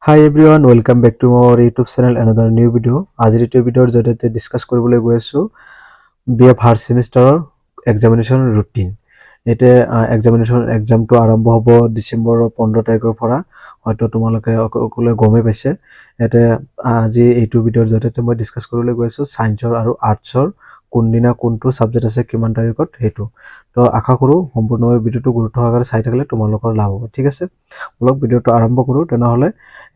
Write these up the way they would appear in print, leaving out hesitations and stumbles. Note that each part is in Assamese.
Hi everyone, welcome back to our YouTube channel. Another new video. আজিৰ এই ভিডিঅ'ৰ জৰিয়তে ডিসকাস কৰিবলৈ গৈ আছো BA ফাৰ্ষ্ট সেমিষ্টাৰৰ এক্সামিনেশন ৰুটিন। এতে এক্সামটো আৰম্ভ হ'ব ডিসেম্বৰৰ 15 তাৰিখৰ পৰা। হয়তো তোমালোকে সকলোৱে গমে পাইছে। এতে আজি এইটো ভিডিঅ'ৰ জৰিয়তে মই ডিসকাস কৰিবলৈ গৈ আছো সায়েন্সৰ আৰু আৰ্টছৰ কোনদিনা কোনটো সাবজেক্ট আছে কিমান তাৰিখত হেতু। তো আশা কৰো সম্পূৰ্ণ ভিডিঅ'টো গুৰুত্ব সহকাৰে চাই থাকিলে তোমালোকৰ লাভ হ'ব। ঠিক আছে? অলপ ভিডিঅ'টো আৰম্ভ কৰো তেনেহলে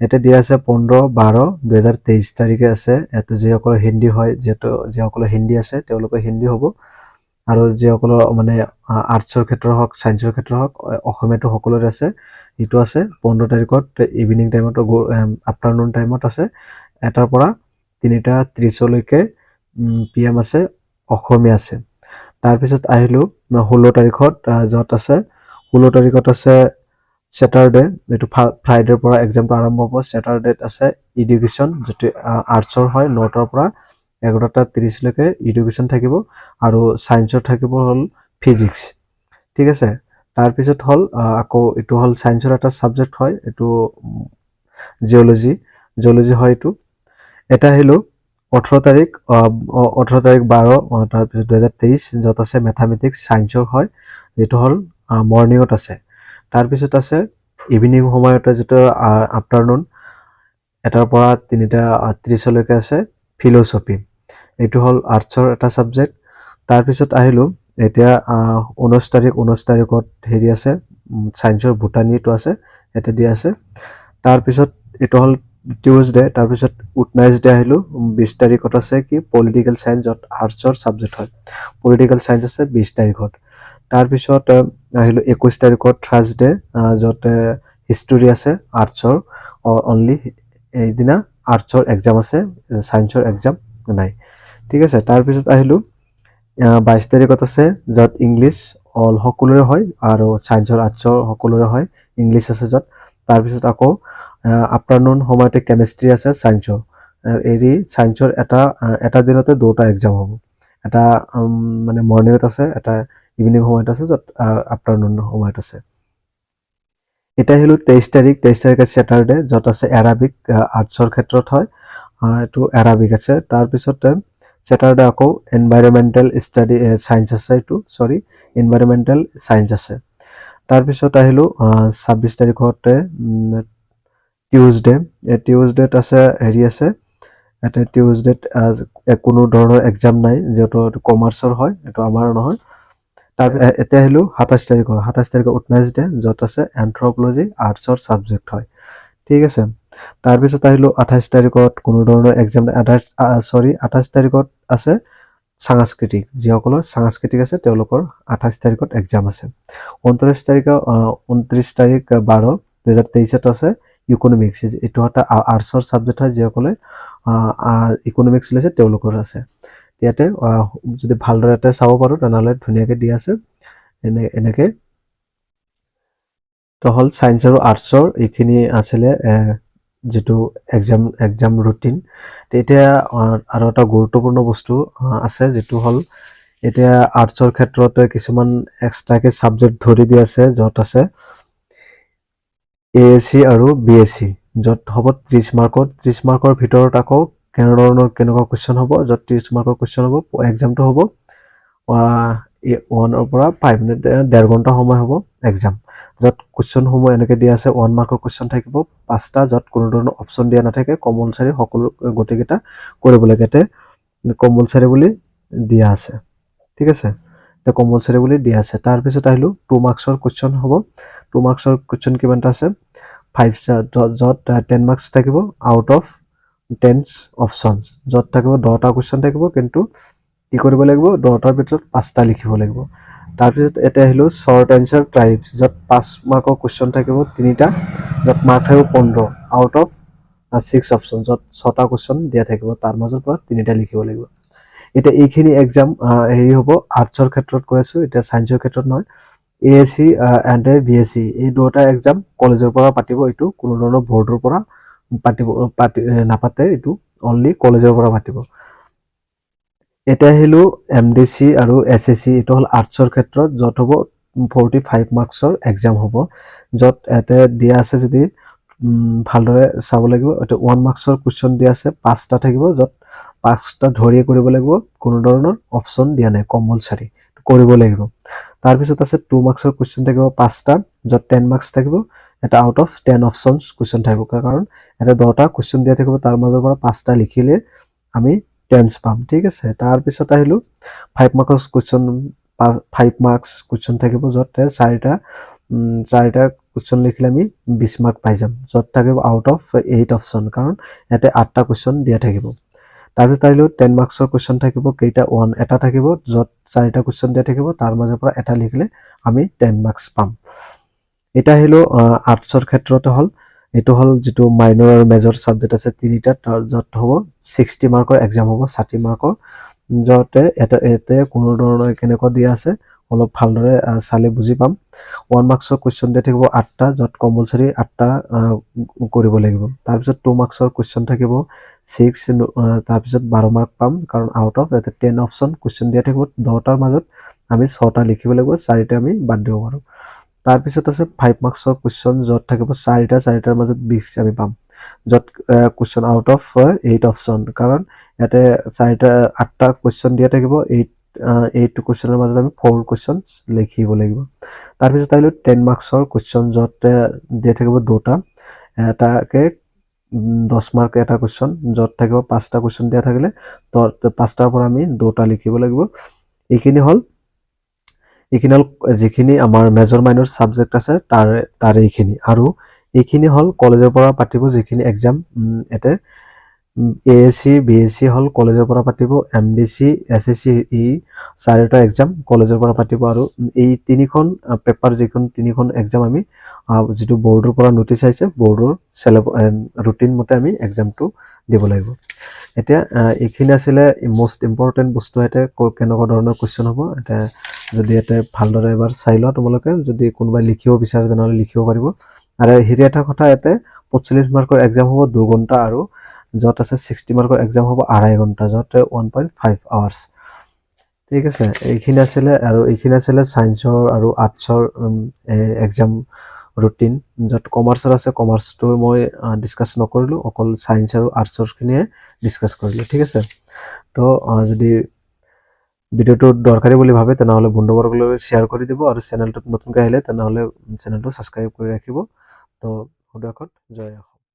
এটা দিয়া আছে 15-12-2023 তাৰিখে আছে। এটো যিসকলৰ হিন্দী হয় যিসকলৰ হিন্দী আছে তেওঁলোকৰ হিন্দী হ'ব আৰু যিসকলৰ মানে আৰ্টছৰ ক্ষেত্ৰৰ হওক সায়েন্সৰ ক্ষেত্ৰৰ হওক অসমীয়াটো সকলোৰে আছে। ইটো আছে 15 তাৰিখত ইভিনিং টাইমত আফটাৰনুন টাইমত আছে এটাৰ পৰা 3:30 লৈকে PM আছে অসমীয়া আছে। তাৰ পিছত আহিলো 16 তাৰিখত যত আছে 16 তাৰিখত আছে Saturday, এটো ফ্ৰাইডেৰ পৰা এক্সামটো আৰম্ভ হ'ব। Saturday আছে এডুকেশন যেটো আৰ্টছৰ হয় 9টাৰ পৰা 11:30 লৈকে এডুকেশন থাকিব আৰু সায়েন্সৰ থাকিব হল ফিজিক্স। ঠিক আছে? তাৰ পিছত হল আকৌ এটো হল সায়েন্সৰ এটা সাবজেক্ট হয় এটো জিওলজি হয় এটো। এটা হলো 18 তাৰিখ 12 তাৰ পিছত 2023 যত আছে ম্যাথমেটিক্স সায়েন্সৰ হয় যেটো হল মৰ্নিংত আছে। তাৰ পিছত আছে ইভিনিং সময়তে যেটো আফটাৰনুন এটাৰ পৰা 3:30 লৈকে আছে ফিলোসফি। এটো হল আৰ্টছৰ এটা সাবজেক্ট। তাৰ পিছত আহিলো এতিয়া 19 তাৰিখত হেৰি আছে সায়েন্সৰ বুটানীটো আছে এতে দিয়া আছে। তাৰ পিছত এটো হল টিউজডে। তাৰ পিছত উইডনেসডে আহিলো 20 তাৰিখত আছে কি পলিটিক্যাল সায়েন্স যত আৰ্টছৰ সাবজেক্ট হয়। পলিটিক্যাল সায়েন্স আছে 20 তাৰিখত। তাৰ পিছত আহিলো 21 তাৰিখত থাৰ্সডে যত হিষ্টৰী আছে আৰ্টছৰ অনলি এইদিনা আৰ্টছৰ এক্সাম আছে সায়েন্সৰ এক্সাম নাই। ঠিক আছে? তাৰ পিছত আহিলো 22 তাৰিখত আছে যত ইংলিশ অল সকলোৰে হয় আৰু সায়েন্সৰ আৰ্টছৰ সকলোৰে হয় ইংলিশ আছে যত। তাৰ পিছত আকৌ আফটাৰনুন সময়তে কেমিষ্ট্ৰি আছে সায়েন্সৰ। এৰি সায়েন্সৰ এটা দিনতে দুটা এক্সাম হ'ব। এটা মানে মৰ্নিংত আছে এটা ইভিনিং সময়ত আছে যত আফটাৰনুন সময়ত আছে। এটা হলো 23 তাৰিখ আছে স্যাটাৰডে যত আছে এৰাবিক আৰ্টছৰ ক্ষেত্ৰত হয় এটো এৰাবিক আছে। তাৰ পিছত স্যাটাৰডে আকৌ এনভাইৰনমেন্টাল ষ্টাডি সায়েন্স আছে এটো এনভাইৰনমেন্টাল সায়েন্স আছে। তাৰ পিছত আহিলো 26 তাৰিখতে টিউজডেত আছে হেৰি আছে এতে টিউজডেত কোনো ধৰণৰ এক্সাম নাই যেটো কমাৰ্চৰ হয় এটো আমাৰ নহয়। তাৰ এটা হলো 27 তাৰিখৰ উইডনেসডে যত আছে এন্থ্ৰোপলজি আৰ্টছৰ সাবজেক্ট হয়। ঠিক আছে? তাৰ পিছত আহিলো 28 তাৰিখত কোনো ধৰণৰ এক্সাম 28 তাৰিখত আছে সাংস্কৃতিক যিসকলৰ সাংস্কৃতিক আছে তেওঁলোকৰ 28 তাৰিখত এক্সাম আছে। 29 তাৰিখ 12-2023 আছে ইকোনমিক্স। এটো এটা আৰ্টছৰ সাবজেক্ট হয় যিসকলে ইকোনমিক্স লৈছে তেওঁলোকৰ আছে। ইয়াতে যদি ভালদৰে এটা চাব পাৰো তেনেহলে ধুনিয়াকে দি আছে এনেকে। তো হল সায়েন্স আৰু আৰ্টছৰ এইখিনি আছিল যেটো এক্সাম ৰুটিন। এতিয়া আৰু এটা গুৰুত্বপূৰ্ণ বস্তু আছে যেটো হল এতিয়া আৰ্টছৰ ক্ষেত্ৰত কিছুমান এক্সট্ৰাকে সাবজেক্ট ধৰি দি আছে যত আছে ASC আৰু BSc যত হ'ব 30 মাৰ্কৰ ভিতৰত আকৌ কেনেকুৱা কোৱেশ্চন হ'ব যত 30 মাৰ্কৰ কোৱেশ্চন হ'ব এক্সামটো হ'ব 1 পৰা 5 মিনিট 1.5 ঘণ্টা সময় হ'ব এক্সাম যত কোৱেশ্চন সমূহ এনেকে দিয়া আছে 1 মাৰ্কৰ কোৱেশ্চন থাকিব 5টা যত কোনো ধৰণৰ অপচন দিয়া নাথাকে কম্পালসৰি সকলো গতিকেটা কৰিব লাগে তে কম্পালসৰি বুলি দিয়া আছে। ঠিক আছে? তে কম্পালসৰি বুলি দিয়া আছে। তাৰ পিছত আহিলো 2 মাৰ্কছৰ কোৱেশ্চন হ'ব 2 মাৰ্কছৰ কোৱেশ্চন কিমানটা আছে 5 যত 10 মাৰ্কছ থাকিব আউট অফ 10 অপচনস যত থাকিব 10টা কোৱেশ্চন থাকিব কিন্তু কি কৰিব লাগিব 10টাৰ ভিতৰত 5টা লিখিব লাগিব। তাৰ পিছত এটা আহিলো শৰ্ট আনসাৰ টাইপস যত 5 মাৰ্কৰ কোৱেশ্চন থাকিব 3টা যত মাৰ্ক থাকিব 15 আউট অফ 6 অপচন যত 6টা কোৱেশ্চন দিয়া থাকিব তাৰ মাজৰ পৰা 3টা লিখিব লাগিব। এটা এইখিনি এক্সাম হেৰি হ'ব আৰ্টছৰ ক্ষেত্ৰত কৈ আছো এটা সায়েন্সৰ ক্ষেত্ৰত নহয়। ASC and BSc এই দুটা এক্সাম কলেজৰ পৰা পাতিব এটো কোনো ধৰণৰ বৰ্ডৰ পৰা নাপাতে এটো অনলি কলেজৰ পৰা পাতিব। এটা হলো MDC আৰু SSC এটো হল আৰ্টছৰ ক্ষেত্ৰত যত হ'ব 45 মাৰ্কছৰ এক্সাম হ'ব যত এতে দিয়া আছে যদি ভালদৰে চাব লাগিব এটা 1 মাৰ্কছৰ কুৱেশ্যন দিয়া আছে 5টা থাকিব য'ত 5টা ধৰিয়ে কৰিব লাগিব কোনো ধৰণৰ অপচন দিয়া নাই কম্পালসৰি কৰিব লাগিব তাৰ পিছত আছে 2 মাৰ্কছৰ কুৱেশ্যন থাকিব 5টা য'ত 10 মাৰ্কছ থাকিব এটা আউট অফ 10 অপচনছ কুৱেশ্যন থাকিব কাৰণ এটা 10টা কুৱেশ্যন দিয়া থাকিব তাৰ মাজৰ পৰা 5টা লিখিলে আমি 10 পাম ঠিক আছে তাৰ পিছত আহিলো 5 মাৰ্কছ কুৱেশ্যন 5 মাৰ্কছ কুৱেশ্যন থাকিব য'ত 4টা কুৱেশ্যন লিখিলে আমি 20 মাৰ্ক পাই যাম য'ত থাকিব আউট অফ 8 অপচন কাৰণ ইয়াতে 8টা কুৱেশ্যন দিয়া থাকিব তাৰপিছত আহিলো 10 মাৰ্কছৰ কুৱেশ্যন থাকিব কেইটা 1 এটা থাকিব য'ত 4টা কুৱেশ্যন দিয়া থাকিব তাৰ মাজৰ পৰা এটা লিখিলে আমি 10 মাৰ্কছ পাম এটা আহিলো আৰ্টছৰ ক্ষেত্ৰতে হল এটো হল যেটো মাইনৰ আৰু মেজৰ সাবজেক্ট আছে তিনিটা য'ত হ'ব 60 মাৰ্কৰ এক্সাম হ'ব 60 মাৰ্কৰ য'তে এতে কোনো ধৰণৰ কেনেকৈ দিয়া আছে অলপ ভালদৰে চালে বুজি পাম 1 মাৰ্কছৰ কুৱেশ্যন দিয়া থাকিব 8টা য'ত কম্পালসৰি 8টা কৰিব লাগিব তাৰ পিছত 2 মাৰ্কছৰ কুৱেশ্যন থাকিব 6 তাৰ পিছত 12 মাৰ্ক পাম কাৰণ আউট অফ এতে 10 অপচন কুৱেশ্যন দিয়া থাকিব 10টাৰ মাজত আমি 6টা লিখিব লাগিব 4টা আমি বাদ দিব পাৰো তাৰ পিছত আছে 5 মাৰ্কছৰ কুৱেশ্যন য'ত থাকিব 4টাৰ মাজত 20 আমি পাম য'ত কুৱেশ্যন আউট অফ 8 অপচন কাৰণ ইয়াতে 8টা কুৱেশ্যন দিয়া থাকিব 8 কুৱেশ্যনৰ মাজত আমি 4 কুৱেশ্যন লিখিব লাগিব তাৰ পিছত আহিলো 10 মাৰ্কছৰ কুৱেশ্যন য'ত দিয়া থাকিব দুটা এটাকে 10 মাৰ্ক এটা কুৱেশ্যন য'ত থাকিব 5টা কুৱেশ্যন দিয়া থাকিলে তো 5টাৰ পৰা আমি দুটা লিখিব লাগিব এইখিনি হল যিখিনি আমাৰ মেজৰ মাইনৰ সাবজেক্ট আছে তাৰ এইখিনি আৰু এইখিনি হল কলেজৰ পৰা পাতিব যিখিনি এক্সাম এতে এএসসি বিএসসি হল কলেজৰ পৰা পাতিব এমডিসি এসএসসি ই চাৰিটা এক্সাম কলেজৰ পৰা পাতিব আৰু এই তিনিখন পেপাৰ যিখন তিনিখন এক্সাম আমি যেটো বৰ্ডৰ পৰা নোটিস আইছে বৰ্ডৰ ৰুটিন মতে আমি এক্সামটো দিব লাগিব এতিয়া এইখিনি আছিল মোস্ট ইম্পৰ্টেন্ট বস্তু এতে কেনেকুৱা ধৰণৰ কোৱেশ্চন হ'ব এটা যদি এতে ভালদৰে এবাৰ চাই লোৱা তোমালোকে যদি কোনোবাই লিখিব বিচাৰে তেনেহলে লিখিব পাৰিব আৰু হেৰি এটা কথা এতে 45 মাৰ্কৰ এক্সাম হ'ব 2 ঘণ্টা আৰু য'ত আছে 60 মাৰ্কৰ এক্সাম হ'ব 2.5 ঘণ্টা য'ত 1.5 আৱাৰ্স ঠিক আছে এইখিনি আছিল আৰু এইখিনি আছিল সায়েন্সৰ আৰু আৰ্টছৰ এক্সাম ৰুটিন য'ত কমাৰ্চৰ আছে কমাৰ্চটো মই ডিসকাস নকৰিলো অকল সায়েন্স আৰু আৰ্টছৰ খিনিয়ে ডিসকাস কৰিলো ঠিক আছে তো যদি ভিডিওটো দৰকাৰী বুলি ভাবে তেনেহলে বন্ধুবৰ্গলৈ শেয়াৰ কৰি দিব আৰু চেনেলটোত নতুনকৈ আহিলে তেনেহলে চেনেলটো সাবস্ক্ৰাইব কৰি ৰাখিব তো সুদৰ্শত জয়